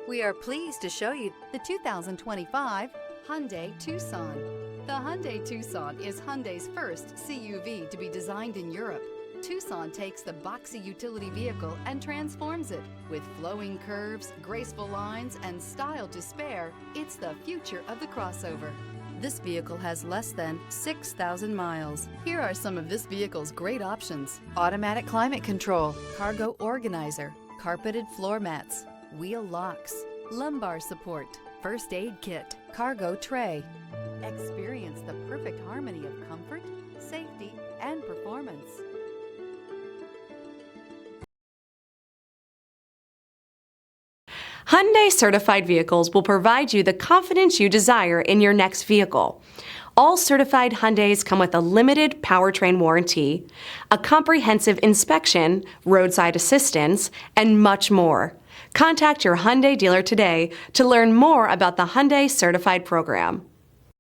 We are pleased to show you the 2025 Hyundai Tucson. The Hyundai Tucson is Hyundai's first CUV to be designed in Europe. Tucson takes the boxy utility vehicle and transforms it. With flowing curves, graceful lines, and style to spare, it's the future of the crossover. This vehicle has less than 6,000 miles. Here are some of this vehicle's great options: automatic climate control, cargo organizer, carpeted floor mats, wheel locks, lumbar support, first aid kit, cargo tray. Experience the perfect harmony of comfort, safety, and performance. Hyundai certified vehicles will provide you the confidence you desire in your next vehicle. All certified Hyundais come with a limited powertrain warranty, a comprehensive inspection, roadside assistance, and much more. Contact your Hyundai dealer today to learn more about the Hyundai Certified program.